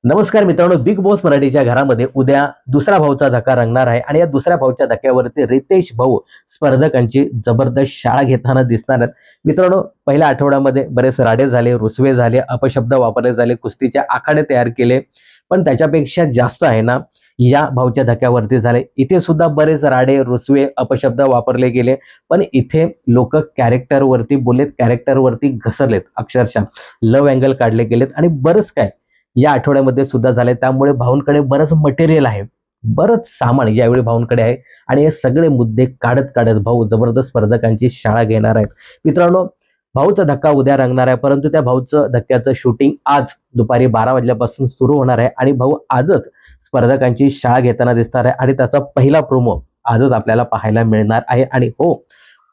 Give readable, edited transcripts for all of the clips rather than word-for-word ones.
नमस्कार मित्रांनो, big boss मराठीच्या घरामध्ये उद्या दुसरा भाऊचा धक्का रंगणार आहे आणि या दुसऱ्या भाऊच्या धक्क्यावरती रितेश भाऊ स्पर्धकांची जबरदस्त शाळा घेताना दिसणार आहेत. मित्रांनो, पहिल्या आठवड्यामध्ये बरेच राडे झाले, रुसवे झाले, अपशब्द वापरले झाले, कुस्तीचे आखाडे तयार केले. पण त्याच्यापेक्षा जास्त आहे ना, या भाऊच्या धक्क्यावरती झाले. इथे सुद्धा बरेच राडे, रुसवे, अपशब्द वापरले गेले. पण इथे लोक कॅरेक्टरवरती बोललेत, कॅरेक्टरवरती घसरलेत. अक्षरशः लव्ह अँगल काढले गेलेत आणि बरंच काय या आठवड्यामध्ये सुद्धा झाले. त्यामुळे भाऊंकडे बरंच मटेरियल आहे, बरंच सामान यावेळी भाऊंकडे आहे आणि हे सगळे मुद्दे काढत काढत भाऊ जबरदस्त स्पर्धकांची शाळा घेणार आहेत. मित्रांनो, भाऊचा धक्का उद्या रंगणार आहे, परंतु त्या भाऊचं धक्क्याचं शूटिंग आज दुपारी 12 वाजल्यापासून सुरू होणार आहे आणि भाऊ आजच स्पर्धकांची शाळा घेताना दिसणार आहे आणि त्याचा पहिला प्रोमो आजच आपल्याला पाहायला मिळणार आहे. आणि हो,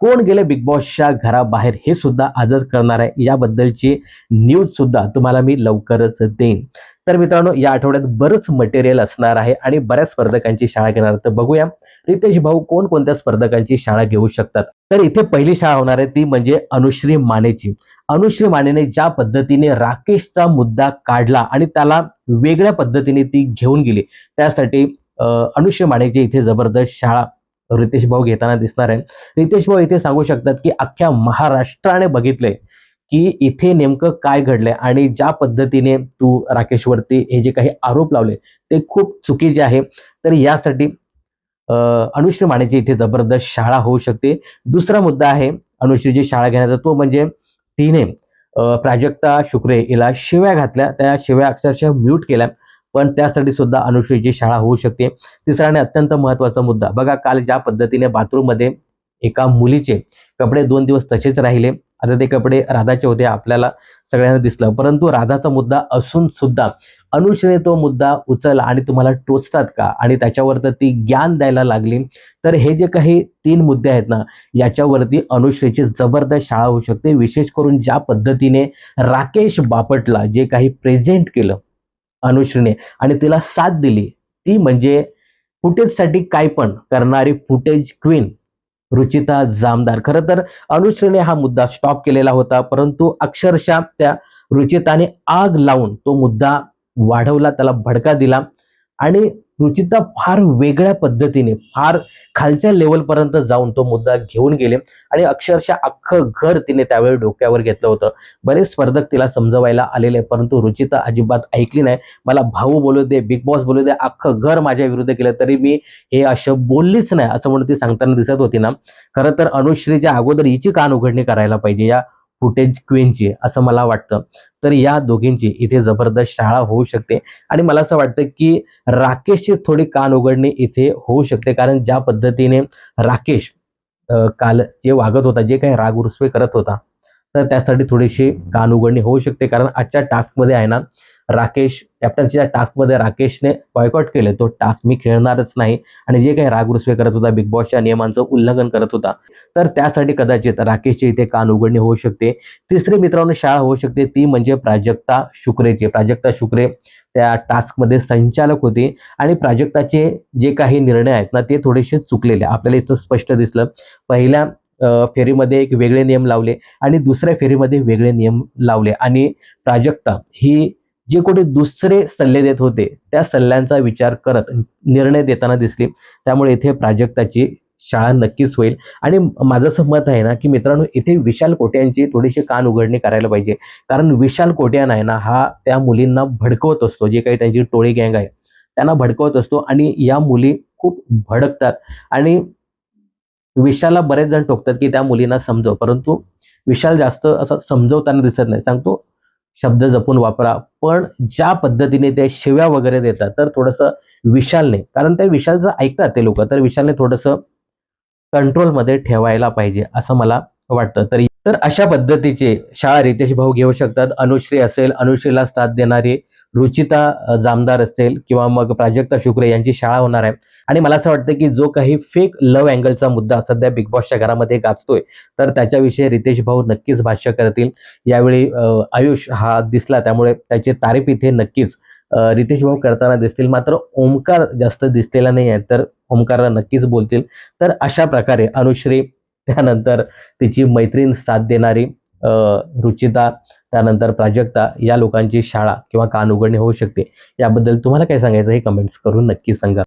कोण गेले बिग बॉसच्या घराबाहेर हे सुद्धा आजच कळणार आहे. याबद्दलची न्यूज सुद्धा तुम्हाला मी लवकरच देईन. तर मित्रांनो, या आठवड्यात बरंच मटेरियल असणार आहे आणि बऱ्याच स्पर्धकांची शाळा घेणार. तर बघूया रितेश भाऊ कोणकोणत्या स्पर्धकांची शाळा घेऊ शकतात. तर इथे पहिली शाळा होणार आहे ती म्हणजे अनुश्री मानेची. अनुश्री मानेने ज्या पद्धतीने राकेशचा मुद्दा काढला आणि त्याला वेगळ्या पद्धतीने ती घेऊन गेली, त्यासाठी अनुश्री मानेची इथे जबरदस्त शाळा रितेश भाऊ घेताना दिसणार आहे. रितेश भाऊ इथे सांगू शकतात की अख्ख्या महाराष्ट्राने बघितलंय की इथे नेमकं काय घडलंय आणि ज्या पद्धतीने तू राकेशवरती हे जे काही आरोप लावले ते खूप चुकीचे आहे. तर यासाठी अनुश्री मानेची इथे जबरदस्त शाळा होऊ शकते. दुसरा मुद्दा आहे अनुश्रीची शाळा घेण्याचा, तो म्हणजे तिने प्राजक्ता शुक्रे हिला शिव्या घातल्या, त्या शिव्या अक्षरशः म्यूट केल्या. पण त्यासाठी सुद्धा अनुश्रीची शाळा होऊ शकते. तिसरा आणि अत्यंत महत्वाचा मुद्दा बघा, काल ज्या पद्धतीने बाथरूम मध्ये एका मुलीचे कपडे 2 दिवस तसेच राहिले. आता ते कपडे राधाचे होते, आपल्याला सगळ्यांना दिसलं, परंतु राधाचा मुद्दा असून सुद्धा अनुश्रीने तो मुद्दा उचलला आणि तुम्हाला टोचतात का आणि त्याच्यावर तर ती ज्ञान द्यायला लागली. तर हे जे काही 3 मुद्दे आहेत ना, याच्यावरती अनुश्रीची जबरदस्त शाळा होऊ शकते. विशेष करून ज्या पद्धतीने राकेश बापटला जे काही प्रेझेंट केलं अनुश्रीने आणि तिला साथ दिली, ती म्हणजे फुटेजसाठी काय पण करणारी फुटेज क्वीन रुचिता जामदार. खरं तर अनुश्रीने हा मुद्दा स्टॉप केलेला होता, परंतु अक्षरशः त्या रुचिताने आग लावून तो मुद्दा वाढवला, त्याला भडका दिला आणि रुचिता फार वेगळ्या पद्धतीने, फार खालच्या लेवलपर्यंत जाऊन तो मुद्दा घेऊन गेले आणि अक्षरशः अख्खं घर तिने त्यावेळी डोक्यावर घेतलं होतं. बरेच स्पर्धक तिला समजवायला आलेले, परंतु रुचिता अजिबात ऐकली नाही. मला भाऊ बोलू दे, बिग बॉस बोलू दे, अख्खं घर माझ्या विरुद्ध केलं तरी मी हे असं बोललीच नाही, असं म्हणून ती सांगताना दिसत होती ना. खरं तर अनुश्रीच्या अगोदर हिची कान उघडणी करायला पाहिजे या फुटेज क्वीनची, असं मला वाटतं. तर या दोघींची इथे जबरदस्त शाळा होऊ शकते आणि मला असं वाटतं की राकेशची थोडी कान उघडणी इथे होऊ शकते, कारण ज्या पद्धतीने राकेश काल जे वागत होता, जे काही राग रुसवे करत होता, तर त्यासाठी थोडीशी कान उघडणी होऊ शकते. कारण आजच्या टास्कमध्ये आहे ना, राकेश कॅप्टन्सीच्या टास्कमध्ये राकेशने बॉयकॉट केले, तो टास्क मी खेळणारच नाही आणि जे काही राग रुसवे करत होता, बिग बॉसच्या नियमांचं उल्लंघन करत होता, तर त्यासाठी कदाचित राकेशची इथे कान उघडणी होऊ शकते. तिसरी मित्रांनो शाळा होऊ शकते ती म्हणजे प्राजक्ता शुक्रेची. प्राजक्ता शुक्रे त्या टास्कमध्ये संचालक होती आणि प्राजक्ताचे जे काही निर्णय आहेत ना, ते थोडेसे चुकलेले आपल्याला इथं स्पष्ट दिसलं. पहिल्या फेरीमध्ये एक वेगळे नियम लावले आणि दुसऱ्या फेरीमध्ये वेगळे नियम लावले आणि प्राजक्ता ही जे कोणी दुसरे सल्ले देत होते त्या सल्ल्यांचा विचार करत निर्णय देताना दिसली. त्यामुळे इथे प्राजक्ताची शाळा नक्कीच होईल. आणि माझं असं मत आहे ना की मित्रांनो, इथे विशाल कोट्यांची थोडीशी कान उघडणी करायला पाहिजे. कारण विशाल कोट्यान आहे ना, हा त्या मुलींना भडकवत असतो, जे काही त्यांची टोळी गँग आहे त्यांना भडकवत असतो आणि या मुली खूप भडकतात आणि विशालला बरेच जण टोकतात की त्या मुलींना समजव, परंतु विशाल जास्त असं समजवताना दिसत नाही. सांगतो शब्द जपून वापरा, पण ज्या पद्धतीने ते शिव्या वगैरे देतात तर थोडंसं विशालने, कारण त्या विशालचं ऐकतात ते लोक, तर विशालने थोडंसं कंट्रोलमध्ये ठेवायला पाहिजे असं मला वाटतं. तर अशा पद्धतीचे शाळा रितेश भाऊ घेऊ शकतात. अनुश्री असेल, अनुश्रीला साथ देणारी रुचिता जामदार असेल किंवा मग प्राजक्ता शुक्रे यांची शाळा होणार आहे. आणि मला असं वाटतं की जो काही फेक लव्ह अँगलचा मुद्दा सध्या बिग बॉसच्या घरामध्ये गाजतोय, तर त्याच्याविषयी रितेश भाऊ नक्कीच भाष्य करतील. यावेळी आयुष हा दिसला, त्यामुळे त्याची तारीफ इथे नक्कीच रितेश भाऊ करताना दिसतील. मात्र ओमकार जास्त दिसलेला नाही आहे, तर ओमकारला नक्कीच बोलतील. तर अशा प्रकारे अनुश्री, त्यानंतर तिची मैत्रीण साथ देणारी रुचिता, त्यानंतर प्राजक्ता या लोकांची शाळा किंवा कान उघडणे होऊ शकते, याबद्दल तुम्हाला काय सांगायचं हे कमेंट्स करून नक्की सांगा.